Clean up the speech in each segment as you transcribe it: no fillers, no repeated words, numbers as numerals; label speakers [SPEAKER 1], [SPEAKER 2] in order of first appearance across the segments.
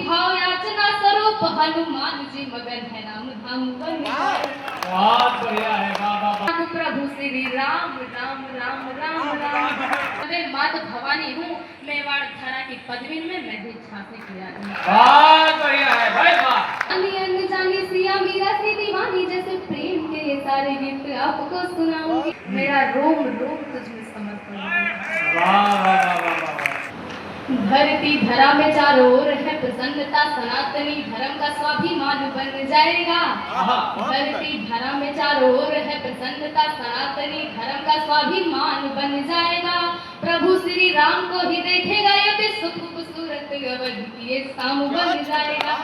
[SPEAKER 1] भाव याचना स्वरूप हनुमान जी मगन है राम धाम वन
[SPEAKER 2] बहुत बढ़िया है बाबा।
[SPEAKER 1] प्रभु श्री राम राम राम राम राम। मैं मात भवानी हूँ, मेवाड़ धरा की पदवी में मैं भी झांसे की रानी।
[SPEAKER 2] बहुत बढ़िया है भाई वाह।
[SPEAKER 1] अन जानी सिया मीरा सी दीवानी, जैसे प्रेम के ये सारे गीत आपको सुनाऊंगी। मेरा रोम रोम तुझ में समर्पण।
[SPEAKER 2] वाह वाह वाह वाह।
[SPEAKER 1] धरती धरा में चारों ओर है प्रसन्नता, सनातनी धर्म का स्वाभिमान बन जाएगा। धरती धरा में चारों ओर है प्रसन्नता, सनातनी धर्म का स्वाभिमान बन जाएगा। प्रभु श्री राम को ही देखेगा ये विश्व खूबसूरत अवध ये शाम बन जाएगा।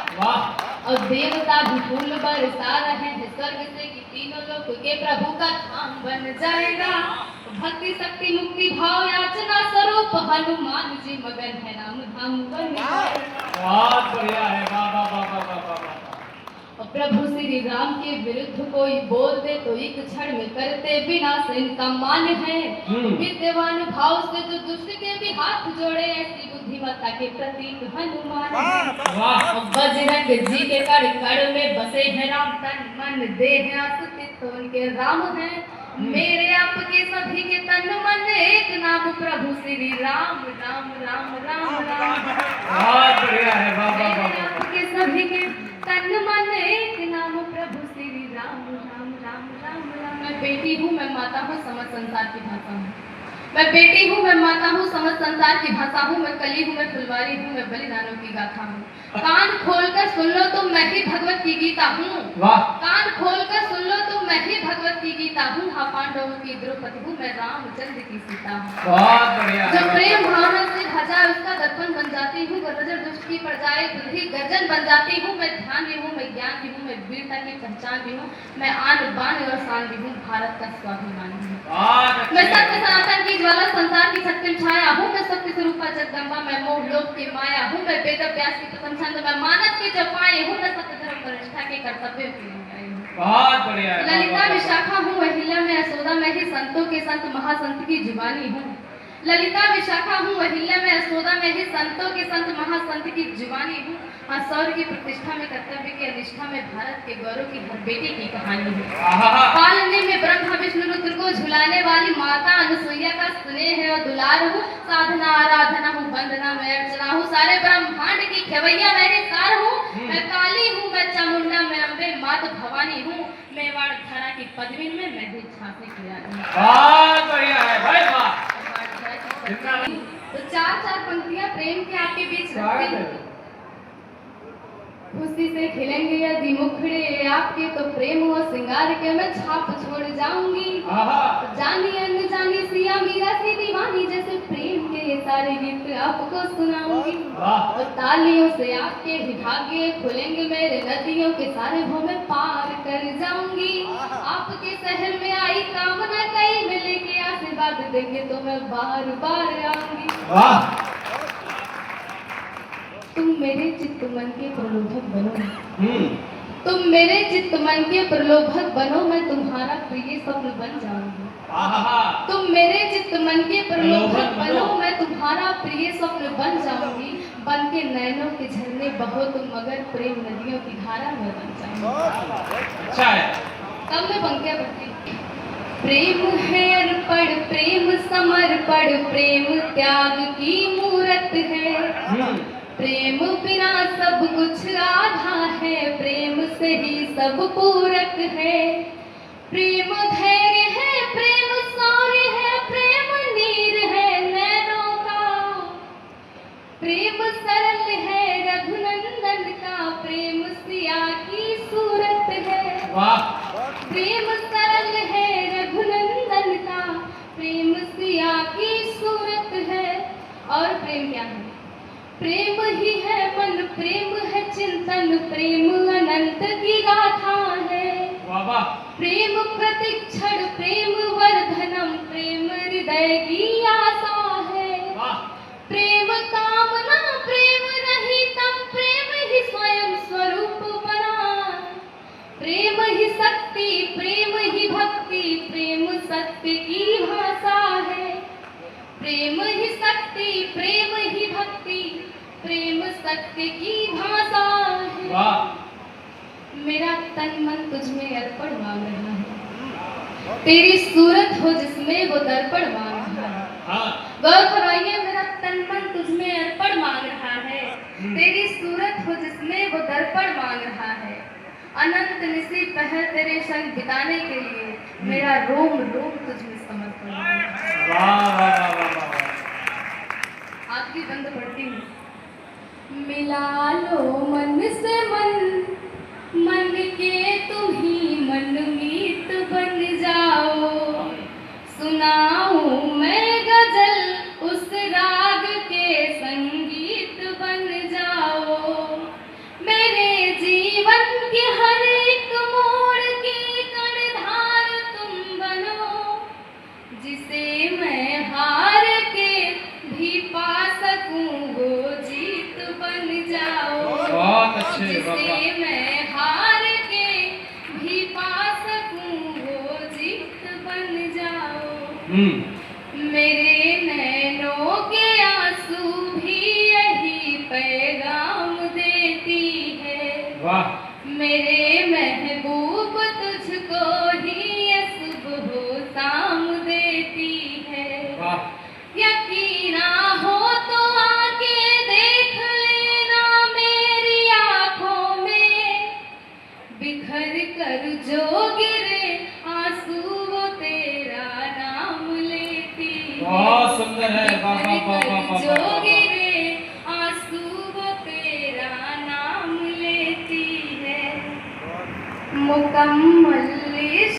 [SPEAKER 1] और देवता भी फूल बरसा रहे हैं स्वर्ग से कि तीनों लोक के प्रभु का धाम बन जाएगा। भक्ति शक्ति मुक्ति भाव याचना स्वरूप हनुमान जी मगन है राम धाम बन जाएगा।
[SPEAKER 2] बहुत बढ़िया है बाबा बाबा बाबा।
[SPEAKER 1] और प्रभु श्री राम के विरुद्ध कोई बोल दे तो एक क्षण में करते विनाश इनका मान है। विद्यवान भाव से जो दुष्ट के भी हाथ जोड़े, ऐसी बुद्धिमत्ता के प्रतीक हनुमान है। बजरंग जी के कड़ कड़ में बसे हैं राम, तन मन देह आस्तित तो उनके राम है। मेरे आपके सभी के तन मन एक नाम प्रभु श्री राम राम राम राम राम।
[SPEAKER 2] बहुत बढ़िया है बाबा
[SPEAKER 1] मेरे
[SPEAKER 2] बाबा।
[SPEAKER 1] आपके सभी के तन मन एक नाम प्रभु श्री राम राम राम राम राम। मैं बेटी हूँ, मैं माता हूँ, समस्त संसार की भाषा हूँ। मैं बेटी हूँ, मैं माता हूँ, समस्त संसार की भाषा हूँ। मैं कली हूँ, मैं फुलवारी हूँ, मैं बलिदानों की गाथा हूँ। कान खोलकर सुन लो तो मैं ही भगवत की गीता हूँ। कान खोलकर सुन लो तो मैं ही भगवत की गीता हूँ। हाँ पांडवों की द्रौपदी हूँ, मैं रामचंद्र की सीता हूँ।
[SPEAKER 2] बहुत बढ़िया।
[SPEAKER 1] जो प्रेम भावना से भजा उसका दर्पण बन जाती हूँ। गरजन दुष्ट की पड़ जाए बुद्धि गर्जन बन जाती हूँ। मैं ध्यान भी हूँ, मैं ज्ञान भी हूँ, मैं वीरता की पहचान भी हूँ। मैं आन बान और शान भी हूँ, भारत का स्वाभिमान हूँ। मैं सत्य सनातन की ज्वाला, संसार की सत्यम छाया हूँ। मैं सत्य स्वरूपा जगदम्बा, मैं मोह लोक की माया हूँ। मैं वेद व्यास की प्रथम छंद, मैं मानस के जपाए हूँ। मैं सत्य धर्म प्रतिष्ठा के कर्तव्यों की निभाई हूँ।
[SPEAKER 2] बहुत बढ़िया है।
[SPEAKER 1] ललिता विशाखा हूँ, अहिल्या में यशोदा, मैं ही संतों के संत महासंत की जुबानी हूँ। ललिता विशाखा हूँ, अहिल्या में यशोदा, मैं ही संतों के संत महासंत की जुबानी हूँ। हाँ सौर की प्रतिष्ठा में कर्तव्य की अनिष्ठा में भारत के गौरव की हर बेटी की कहानी है। पालने में ब्रह्मा विष्णु रुद्र को झुलाने वाली माता अनुसुईया का स्नेह है और दुलार हूँ। साधना आराधना हूँ, वंदना मैं अर्चना हूँ। सारे ब्रह्मांड की खेवैया मैं सार हूँ। मैं काली हूँ, मैं चामुंडा, मैं अम्बे मात भवानी हूँ। मेवाड़ धरा की पदवी में मैं भी झांसे की रानी।
[SPEAKER 2] बहुत बढ़िया है भाई वाह।
[SPEAKER 1] तो चार चार पंक्तियां प्रेम के आपके बीच रखती हूँ। खुशी से खिलेंगे यदि मुखड़े आपके, तो प्रेम और श्रृंगार के मैं छाप छोड़ जाऊंगी। जानी अनजानी सिया मीरा सी दीवानी, जैसे प्रेम के ये सारे गीत आपको सुनाऊंगी। और तालियों से आपके विभागे खुलेंगे मेरे, नदियों के सारे भव में पार कर जाऊंगी। आपके शहर में आई कामना कई मिले के आशीर्वाद देंगे तो मैं बार बार आऊंगी। तुम मेरे चित्त मन के प्रलोभक बनो। तुम मेरे चित्त मन के प्रलोभक बनो, मैं तुम्हारा प्रिय स्वप्न बन जाऊंगी। तुम मेरे चित्त मन के प्रलोभक बनो, मैं तुम्हारा प्रिय स्वप्न बन जाऊंगी। बन के नैनों के झरने बहो तुम, मगर प्रेम नदियों की धारा में बन जाऊंगी।
[SPEAKER 2] अच्छा है।
[SPEAKER 1] तब मैं पंक्तियां पढ़ती। प्रेम है अर्पण, प्रेम समर्पण, प्रेम त्याग की मूरत है। प्रेम बिना सब कुछ आधा है, प्रेम से ही सब पूरक है। प्रेम धैर्य है, प्रेम शौर्य है, प्रेम नीर है नैनों का। प्रेम सरल है रघुनंदन का, प्रेम सिया की सूरत है। प्रेम सरल है रघुनंदन का, प्रेम सिया की सूरत है। और प्रेम क्या है? प्रेम ही है मन, प्रेम है चिंतन, प्रेम अनंत की गाथा है। प्रेम प्रतिक्षण, प्रेम वर्धनम, प्रेम हृदय की आशा है। प्रेम कामना, प्रेम रहितम, प्रेम ही स्वयं स्वरूप बना। प्रेम ही शक्ति, प्रेम ही भक्ति, प्रेम सत्य की भाषा है। प्रेम ही शक्ति, प्रेम ही भक्ति, प्रेम सत्य की भाषा है।
[SPEAKER 2] वाह
[SPEAKER 1] मेरा तन मन तुझ में अर्पण मांग रहा है, तेरी सूरत हो जिसमें वो दर्पण मांग रहा है।
[SPEAKER 2] हाँ
[SPEAKER 1] गौर फरमाइए, मेरा तन मन तुझ में अर्पण मांग रहा है, तेरी सूरत हो जिसमें वो दर्पण मांग रहा है। अनंत निसी पहर तेरे संग बिताने के लिए मेरा रोम रोम तुझ में समर्पण है।
[SPEAKER 2] वाह वाह वाह वाह वाह।
[SPEAKER 1] आपकी बंद पड़ती हूँ। मिला लो मन से मन, मन के तुम ही मनमीत बन जाओ। सुनाऊं मैं गजल उस राग के संगीत बन जाओ। मेरे जीवन के हर एक मोड़ की कर्णधार तुम बनो, जिसे मैं हार के भी पा सकूं वो जीत बन जाओ।
[SPEAKER 2] बहुत अच्छे
[SPEAKER 1] जिसे
[SPEAKER 2] बाबा।
[SPEAKER 1] मैं हार के भी पा सकूं वो जीत बन जाओ। मेरे नैनों के आंसू भी यही पैगाम देती है।
[SPEAKER 2] वाह
[SPEAKER 1] मेरे महबूब तुझको ही ये सुबह शाम देती है।
[SPEAKER 2] वाह
[SPEAKER 1] यकीना हो तो आके देख लेना मेरी आंखों में, बिखर कर जो गिरे आंसू वो तेरा नाम लेती है।
[SPEAKER 2] बहुत सुंदर है बाबा
[SPEAKER 1] बिखर
[SPEAKER 2] बाबा
[SPEAKER 1] कर
[SPEAKER 2] बाबा
[SPEAKER 1] जो
[SPEAKER 2] बाबा।
[SPEAKER 1] गिरे आंसू वो तेरा नाम लेती है। मुकम्मल